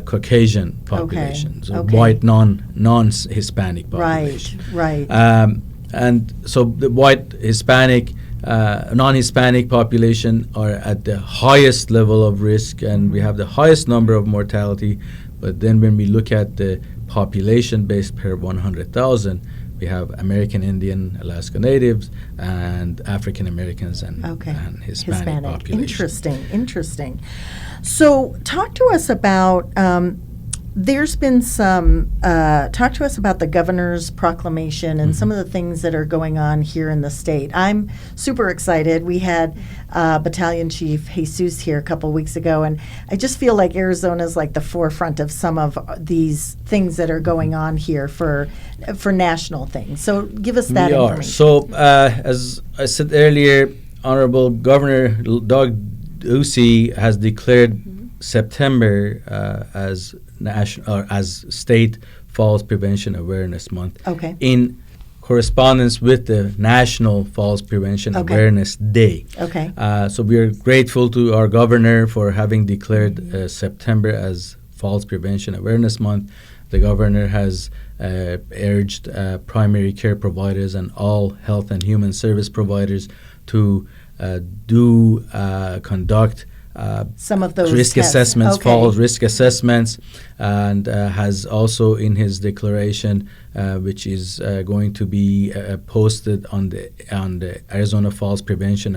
[SPEAKER 2] Caucasian population, so white non-Hispanic population. And so the white Hispanic, non-Hispanic population are at the highest level of risk, and we have the highest number of mortality. But then when we look at the population based per 100,000, we have American Indian, Alaska Natives, and African Americans and Hispanic population.
[SPEAKER 1] Interesting. So talk to us about, there's been some, talk to us about the governor's proclamation and some of the things that are going on here in the state. I'm super excited. We had Battalion Chief Jesus here a couple weeks ago, and I just feel like Arizona is like the forefront of some of these things that are going on here for national things. So give us that information.
[SPEAKER 2] So as I said earlier, Honorable Governor Doug Ducey has declared September as State Falls Prevention Awareness Month. In correspondence with the National Falls Prevention Awareness Day. So we are grateful to our governor for having declared September as Falls Prevention Awareness Month. The governor has urged primary care providers and all health and human service providers to conduct
[SPEAKER 1] some of those
[SPEAKER 2] risk assessments, falls risk assessments, and has also in his declaration, which is going to be posted on the Arizona Falls Prevention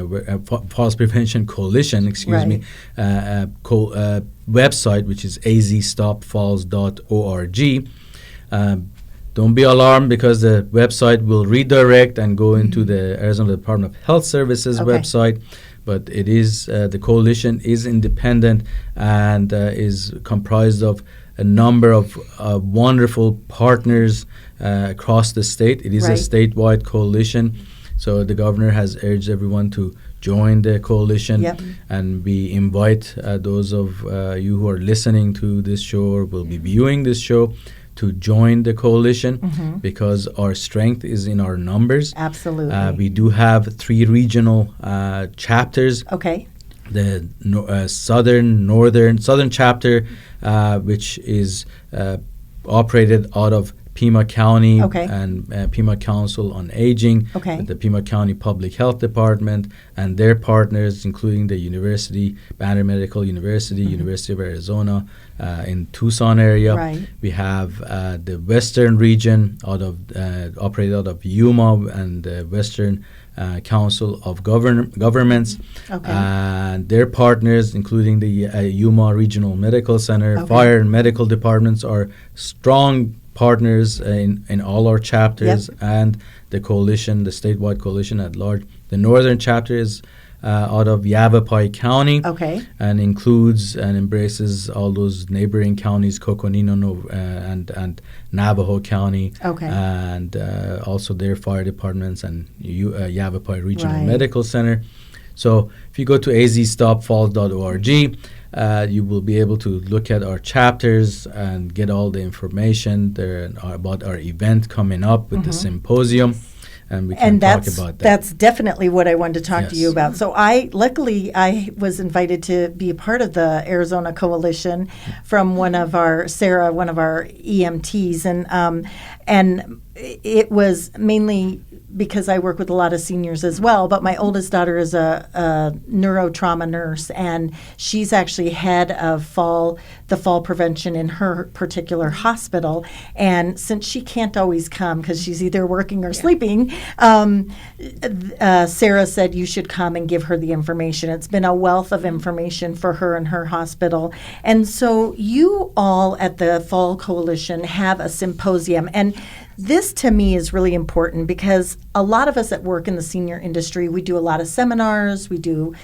[SPEAKER 2] Coalition, website, which is azstopfalls.org. Don't be alarmed, because the website will redirect and go into the Arizona Department of Health Services website. But it is the coalition is independent and is comprised of a number of wonderful partners across the state. It is a statewide coalition, so the governor has urged everyone to join the coalition, and we invite those of you who are listening to this show or will be viewing this show to join the coalition, because our strength is in our numbers.
[SPEAKER 1] Absolutely.
[SPEAKER 2] We do have 3 regional chapters. The southern chapter, which is operated out of Pima County and Pima Council on Aging, the Pima County Public Health Department, and their partners, including the university, Banner Medical University, University of Arizona, in Tucson area. We have the Western region operated out of Yuma and the Western Council of Governments, and their partners, including the Yuma Regional Medical Center, Fire and Medical Departments, are strong partners in all our chapters and the coalition, the statewide coalition at large. The northern chapter is out of Yavapai County, and includes and embraces all those neighboring counties, Coconino and Navajo County, and also their fire departments and Yavapai Regional Medical Center. So if you go to azstopfalls.org, you will be able to look at our chapters and get all the information there about our event coming up with the Symposium. and we can talk about that.
[SPEAKER 1] That's definitely what I wanted to talk to you
[SPEAKER 2] Yes.
[SPEAKER 1] about. So luckily I was invited to be a part of the Arizona Coalition from Sarah, one of our EMTs, and it was mainly because I work with a lot of seniors as well, but my oldest daughter is a neurotrauma nurse, and she's actually head of the fall prevention in her particular hospital. And since she can't always come because she's either working or sleeping, Sarah said you should come and give her the information. It's been a wealth of information for her and her hospital. And so you all at the Fall Coalition have a symposium, and this to me is really important because a lot of us that work in the senior industry, we do a lot of seminars, we do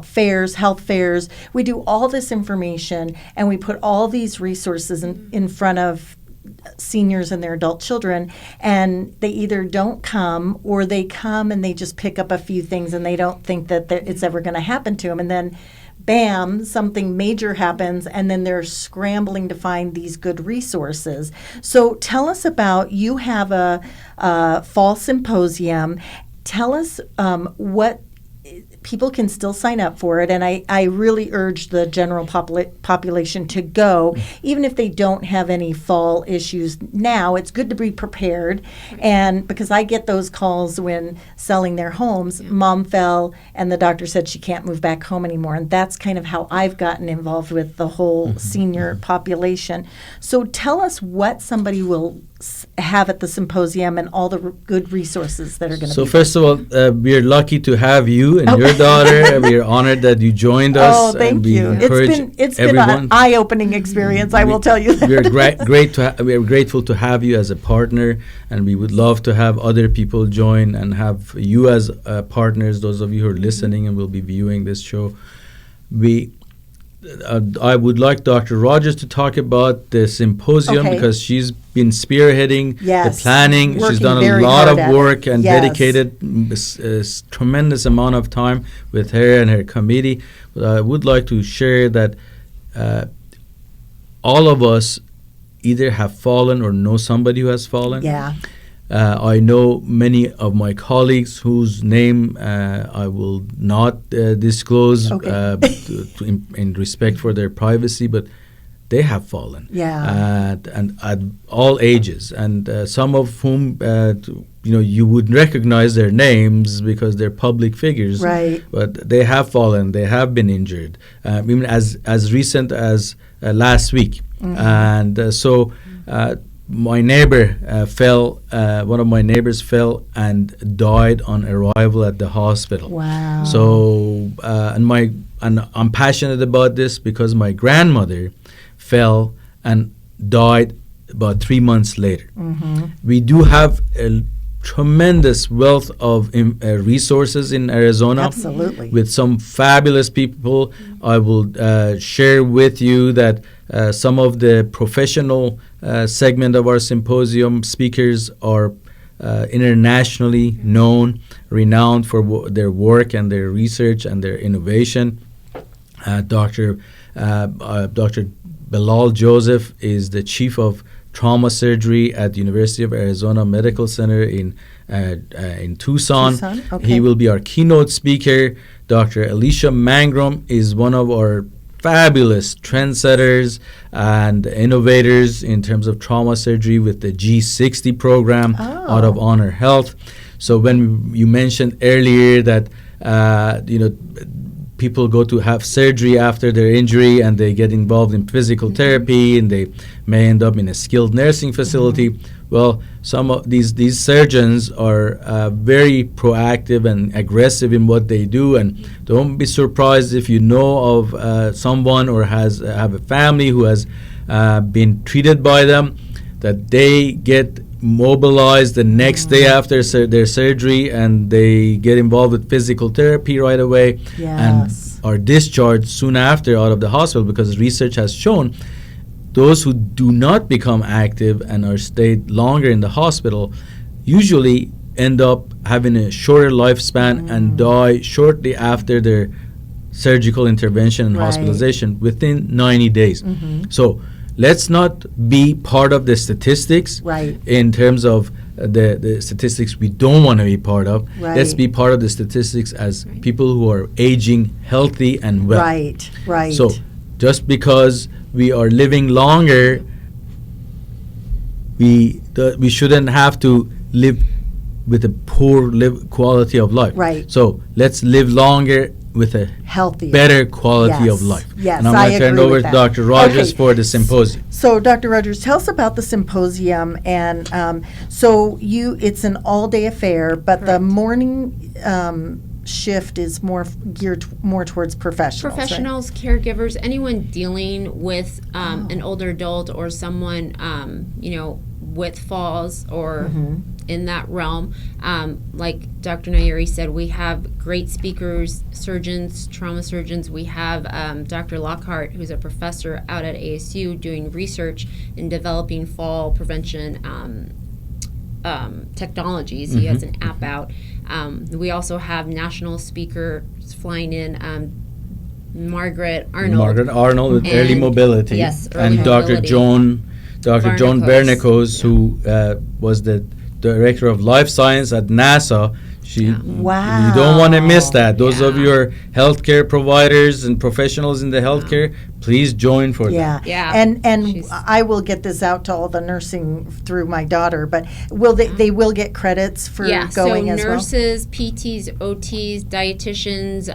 [SPEAKER 1] fairs, health fairs. We do all this information, and we put all these resources in front of seniors and their adult children, and they either don't come or they come and they just pick up a few things and they don't think that it's ever going to happen to them. And then bam, something major happens, and then they're scrambling to find these good resources. So tell us about, you have a fall symposium. Tell us what people can still sign up for it, and I really urge the general population to go, even if they don't have any fall issues now. It's good to be prepared, and because I get those calls when selling their homes, mom fell and the doctor said she can't move back home anymore, and that's kind of how I've gotten involved with the whole senior population. So tell us what somebody will have at the symposium and all the good resources that are going to be.
[SPEAKER 2] So first of all, we're lucky to have you and your daughter, and we are honored that you joined us.
[SPEAKER 1] Oh, thank you. It's been an eye-opening experience, I will tell you that.
[SPEAKER 2] We are grateful to have you as a partner, and we would love to have other people join and have you as partners, those of you who are listening and will be viewing this show. I would like Dr. Rogers to talk about the symposium because she's been spearheading the planning. She's done a lot of work and dedicated a tremendous amount of time with her and her committee. But I would like to share that all of us either have fallen or know somebody who has fallen.
[SPEAKER 1] Yeah.
[SPEAKER 2] I know many of my colleagues whose name I will not disclose in respect for their privacy, but they have fallen.
[SPEAKER 1] Yeah.
[SPEAKER 2] And at all ages, and some of whom you would recognize their names because they're public figures.
[SPEAKER 1] Right.
[SPEAKER 2] But they have fallen. They have been injured, even as recent as last week. And so. My neighbor fell. One of my neighbors fell and died on arrival at the hospital.
[SPEAKER 1] Wow.
[SPEAKER 2] So, and I'm passionate about this because my grandmother fell and died about 3 months later. We do have a tremendous wealth of resources in Arizona.
[SPEAKER 1] Absolutely.
[SPEAKER 2] With some fabulous people. I will share with you that some of the professional segment of our symposium speakers are internationally known, renowned for their work and their research and their innovation. Dr. Bilal Joseph is the chief of trauma surgery at the University of Arizona Medical Center in Tucson.
[SPEAKER 1] Okay.
[SPEAKER 2] He will be our keynote speaker. Dr. Alicia Mangrum is one of our fabulous trendsetters and innovators in terms of trauma surgery with the G60 program out of Honor Health. So when you mentioned earlier that people go to have surgery after their injury and they get involved in physical therapy and they may end up in a skilled nursing facility. Well, some of these surgeons are very proactive and aggressive in what they do, and don't be surprised if you know of someone or have a family who has been treated by them, that they get mobilized the next day after their surgery and they get involved with physical therapy right away and are discharged soon after out of the hospital, because research has shown those who do not become active and are stayed longer in the hospital usually end up having a shorter lifespan and die shortly after their surgical intervention and hospitalization within 90 days. So let's not be part of the statistics
[SPEAKER 1] Right.
[SPEAKER 2] in terms of the statistics we don't want to be part of.
[SPEAKER 1] Right.
[SPEAKER 2] Let's be part of the statistics as people who are aging healthy and well.
[SPEAKER 1] Right, right.
[SPEAKER 2] So just because we are living longer, we shouldn't have to live with a poor quality of life.
[SPEAKER 1] Right.
[SPEAKER 2] So let's live longer with a
[SPEAKER 1] Healthier.
[SPEAKER 2] better quality
[SPEAKER 1] Yes.
[SPEAKER 2] of life.
[SPEAKER 1] Yes,
[SPEAKER 2] And I'm
[SPEAKER 1] I
[SPEAKER 2] going to turn it
[SPEAKER 1] agree
[SPEAKER 2] over
[SPEAKER 1] with
[SPEAKER 2] to
[SPEAKER 1] that.
[SPEAKER 2] Dr. Rogers
[SPEAKER 1] Okay.
[SPEAKER 2] for the symposium.
[SPEAKER 1] So, Dr. Rogers, tell us about the symposium. And so it's an all-day affair, but the
[SPEAKER 3] Correct.
[SPEAKER 1] morning shift is more geared more towards professionals. right?
[SPEAKER 3] Professionals, caregivers, anyone dealing with an older adult or someone, with falls or in that realm. Like Dr. Nayeri said, we have great speakers, surgeons, trauma surgeons. We have Dr. Lockhart, who's a professor out at ASU doing research in developing fall prevention technologies. He has an app out. We also have national speakers flying in, Margaret Arnold.
[SPEAKER 2] With
[SPEAKER 3] And-
[SPEAKER 2] early mobility.
[SPEAKER 3] yes, early
[SPEAKER 2] and Dr.
[SPEAKER 3] mobility.
[SPEAKER 2] Dr. Joan
[SPEAKER 3] Bernicos.
[SPEAKER 2] Bernicos, who was the director of life science at NASA.
[SPEAKER 1] Wow.
[SPEAKER 2] You don't want to miss that. Those of
[SPEAKER 3] Yeah.
[SPEAKER 2] your healthcare providers and professionals in the healthcare, please join for
[SPEAKER 1] Yeah.
[SPEAKER 2] that.
[SPEAKER 3] Yeah.
[SPEAKER 1] And
[SPEAKER 3] She's-
[SPEAKER 1] I will get this out to all the nursing through my daughter, but will they will get credits for going
[SPEAKER 3] so
[SPEAKER 1] as well?
[SPEAKER 3] nurses, PTs, OTs, dietitians,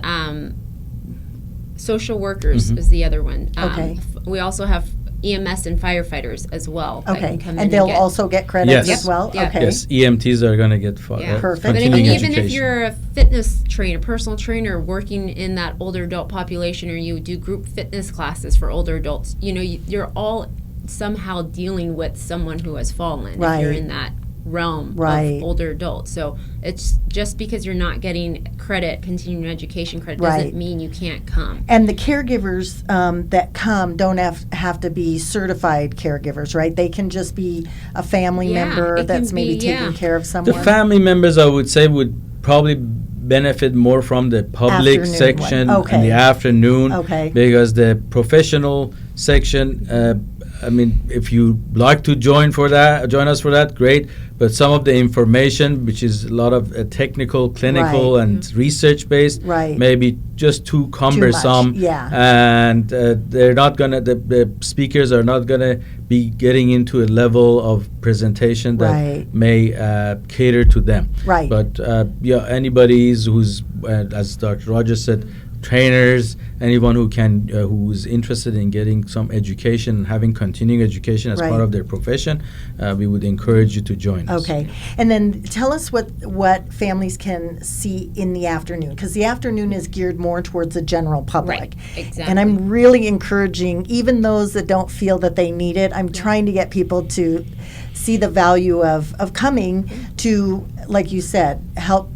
[SPEAKER 3] social workers is the other one.
[SPEAKER 1] Okay.
[SPEAKER 3] We also have EMS and firefighters as well. that
[SPEAKER 1] Okay,
[SPEAKER 3] can come in
[SPEAKER 1] and they'll
[SPEAKER 3] get-
[SPEAKER 1] also get credits
[SPEAKER 2] Yes.
[SPEAKER 1] as well?
[SPEAKER 3] Yep.
[SPEAKER 1] Okay.
[SPEAKER 2] Yes, EMTs are going to get
[SPEAKER 3] Yeah.
[SPEAKER 1] Perfect.
[SPEAKER 3] But I
[SPEAKER 2] continuing
[SPEAKER 3] mean, even
[SPEAKER 2] education.
[SPEAKER 3] if you're a fitness trainer, personal trainer working in that older adult population, or you do group fitness classes for older adults, you're all somehow dealing with someone who has fallen.
[SPEAKER 1] Right.
[SPEAKER 3] If you're in that realm
[SPEAKER 1] Right.
[SPEAKER 3] of older adults. So it's just because you're not getting credit, continuing education credit,
[SPEAKER 1] Right.
[SPEAKER 3] doesn't mean you can't come.
[SPEAKER 1] And the caregivers that come don't have to be certified caregivers, right? They can just be a family
[SPEAKER 3] Yeah,
[SPEAKER 1] member
[SPEAKER 3] it
[SPEAKER 1] that's
[SPEAKER 3] can
[SPEAKER 1] maybe
[SPEAKER 3] be,
[SPEAKER 1] taking
[SPEAKER 3] yeah.
[SPEAKER 1] care of
[SPEAKER 2] The
[SPEAKER 1] someone.
[SPEAKER 2] family members, I would say, would probably benefit more from the public
[SPEAKER 1] Afternoon
[SPEAKER 2] section
[SPEAKER 1] one. Okay.
[SPEAKER 2] in the afternoon.
[SPEAKER 1] Okay.
[SPEAKER 2] Because the professional section, if you like to join us for that, great. But some of the information, which is a lot of technical, clinical,
[SPEAKER 1] Right.
[SPEAKER 2] and research based,
[SPEAKER 1] Right.
[SPEAKER 2] maybe just too cumbersome.
[SPEAKER 1] yeah.
[SPEAKER 2] And they're not gonna. The speakers are not gonna be getting into a level of presentation that
[SPEAKER 1] Right.
[SPEAKER 2] may cater to them.
[SPEAKER 1] Right.
[SPEAKER 2] But anybody who's, as Dr. Rogers said, trainers, anyone who's interested in getting some education and having continuing education as
[SPEAKER 1] Right.
[SPEAKER 2] part of their profession, we would encourage you to join us.
[SPEAKER 1] Okay, and then tell us what families can see in the afternoon, because the afternoon is geared more towards the general public.
[SPEAKER 3] Right, exactly.
[SPEAKER 1] And I'm really encouraging, even those that don't feel that they need it, I'm trying to get people to see the value of coming to, like you said, help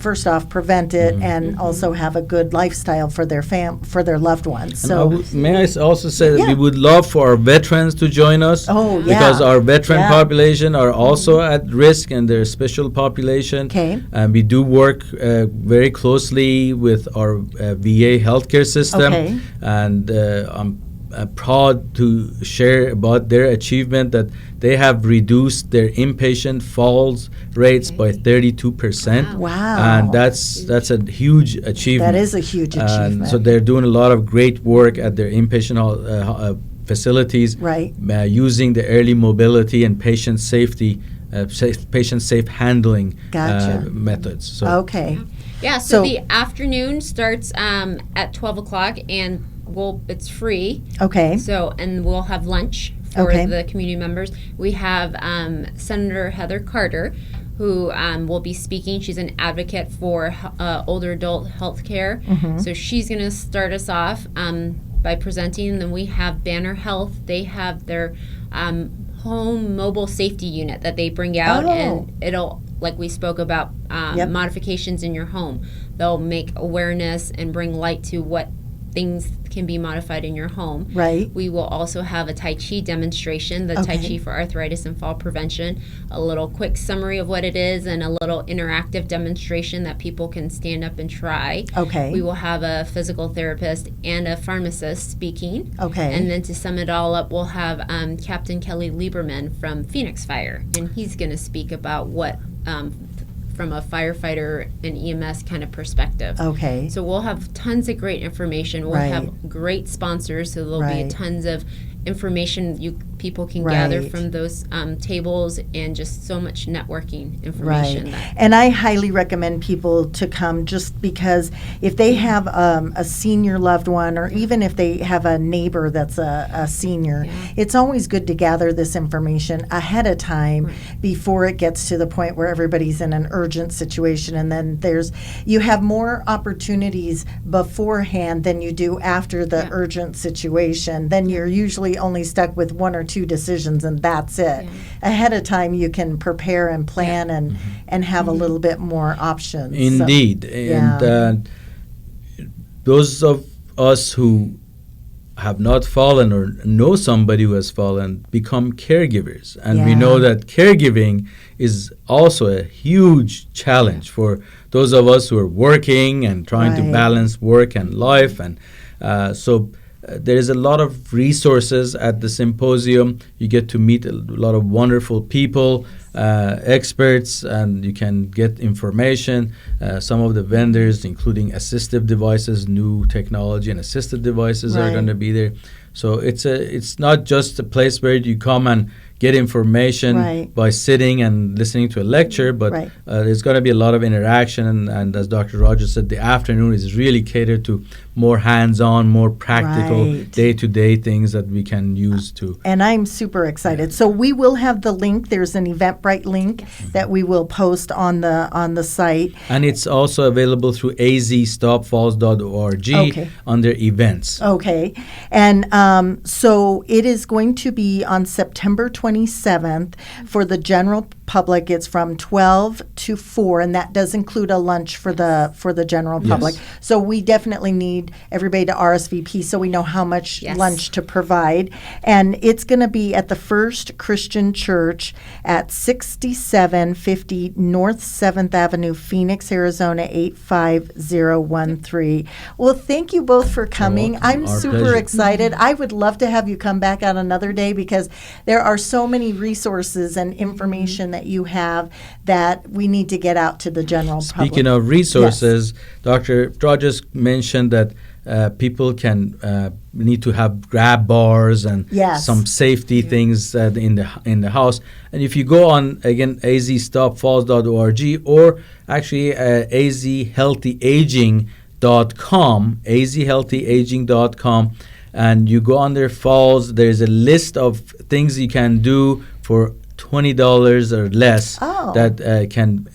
[SPEAKER 1] first off prevent it and also have a good lifestyle for their loved ones.
[SPEAKER 2] And I
[SPEAKER 1] So
[SPEAKER 2] may I also say that
[SPEAKER 1] Yeah.
[SPEAKER 2] we would love for our veterans to join us.
[SPEAKER 1] Oh,
[SPEAKER 2] Because
[SPEAKER 1] yeah.
[SPEAKER 2] our veteran
[SPEAKER 1] Yeah.
[SPEAKER 2] population are also at risk, and they're a special population.
[SPEAKER 1] Okay.
[SPEAKER 2] And we do work very closely with our VA healthcare system.
[SPEAKER 1] Okay.
[SPEAKER 2] And I'm proud to share about their achievement that they have reduced their inpatient falls rates by 32%.
[SPEAKER 1] Wow.
[SPEAKER 2] And that's a huge achievement.
[SPEAKER 1] that is a huge
[SPEAKER 2] And
[SPEAKER 1] achievement.
[SPEAKER 2] so they're doing a lot of great work at their inpatient facilities,
[SPEAKER 1] Right.
[SPEAKER 2] Using the early mobility and patient safety, patient safe handling
[SPEAKER 1] Gotcha.
[SPEAKER 2] methods. So
[SPEAKER 1] Okay.
[SPEAKER 3] Yeah,
[SPEAKER 1] So-
[SPEAKER 3] so the afternoon starts at 12 o'clock, and it's free.
[SPEAKER 1] Okay.
[SPEAKER 3] So, and we'll have lunch for
[SPEAKER 1] Okay.
[SPEAKER 3] the community members. We have Senator Heather Carter, who will be speaking. She's an advocate for older adult health care. So she's going to start us off by presenting. And then we have Banner Health. They have their home mobile safety unit that they bring out,
[SPEAKER 1] Oh.
[SPEAKER 3] and it'll, like we spoke about,
[SPEAKER 1] Yep.
[SPEAKER 3] modifications in your home. They'll make awareness and bring light to what things can be modified in your home.
[SPEAKER 1] Right.
[SPEAKER 3] We will also have a Tai Chi demonstration, the Tai Chi for arthritis and fall prevention, a little quick summary of what it is, and a little interactive demonstration that people can stand up and try.
[SPEAKER 1] Okay.
[SPEAKER 3] We will have a physical therapist and a pharmacist speaking.
[SPEAKER 1] Okay.
[SPEAKER 3] And then to sum it all up, we'll have Captain Kelly Lieberman from Phoenix Fire, and he's going to speak about what from a firefighter and EMS kind of perspective.
[SPEAKER 1] Okay.
[SPEAKER 3] So we'll have tons of great information. We'll have great sponsors, so there'll be tons of information people can gather from those tables, and just so much networking information.
[SPEAKER 1] And I highly recommend people to come, just because if they have a senior loved one, or even if they have a neighbor that's a senior, it's always good to gather this information ahead of time before it gets to the point where everybody's in an urgent situation, and then you have more opportunities beforehand than you do after the urgent situation. Then you're usually only stuck with one or two decisions, and that's it. Ahead of time, you can prepare and plan and have a little bit more options.
[SPEAKER 2] Indeed. And those of us who have not fallen or know somebody who has fallen become caregivers. And we know that caregiving is also a huge challenge for those of us who are working and trying to balance work and life. And so there is a lot of resources at the symposium. You get to meet a lot of wonderful people, experts, and you can get information. Some of the vendors, including assistive devices, new technology and assistive devices are going to be there. So it's not just a place where you come and get information by sitting and listening to a lecture, but there's going to be a lot of interaction. And as Dr. Rogers said, the afternoon is really catered to more hands-on, more practical, day-to-day things that we can use to.
[SPEAKER 1] And I'm super excited. So we will have the link. There's an Eventbrite link that we will post on the site.
[SPEAKER 2] And it's also available through azstopfalls.org under events.
[SPEAKER 1] Okay. And so it is going to be on September 27th for the general public. It's from 12 to 4, and that does include a lunch for the general public. So we definitely need everybody to RSVP so we know how much lunch to provide. And it's going to be at the First Christian Church at 6750 North 7th Avenue, Phoenix, Arizona 85013. Well, thank you both for coming. I'm super excited. I would love to have you come back on another day, because there are so many resources and information that you have that we need to get out to the general public.
[SPEAKER 2] Speaking of resources, Dr. Rogers mentioned that people can need to have grab bars and some safety things in the house. And if you go on, again, azstopfalls.org, or actually azhealthyaging.com, azhealthyaging.com, and you go under falls, there's a list of things you can do for $20 or less that can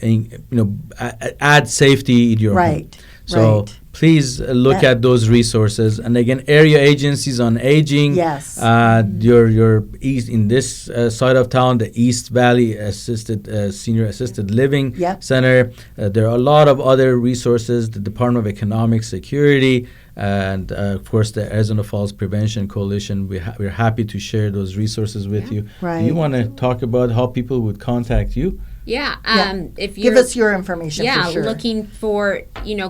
[SPEAKER 2] add safety in your home. So please look at those resources. And again, area agencies on aging. Your east in this side of town, the East Valley Senior Assisted Living Center. There are a lot of other resources. The Department of Economic Security, and of course the Arizona Falls Prevention Coalition. We're happy to share those resources with you. Do you want to talk about how people would contact you?
[SPEAKER 3] If you're,
[SPEAKER 1] give us your information. For sure.
[SPEAKER 3] Looking for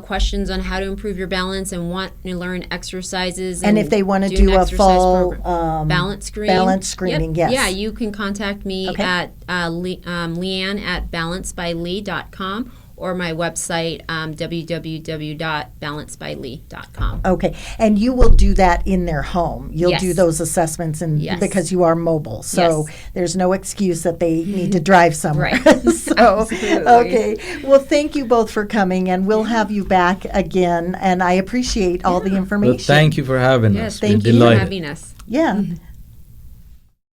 [SPEAKER 3] questions on how to improve your balance and want to learn exercises,
[SPEAKER 1] and if they want to do a full
[SPEAKER 3] balance screening, you can contact me at Lianne at balancebylee.com, or my website, www.balancebylee.com.
[SPEAKER 1] Okay, and you will do that in their home. You'll do those assessments, because you are mobile, so there's no excuse that they need to drive somewhere. So, okay. Well, thank you both for coming, and we'll have you back again. And I appreciate all the information.
[SPEAKER 2] Well, thank you for having us.
[SPEAKER 3] Thank you for having us.
[SPEAKER 1] Yeah.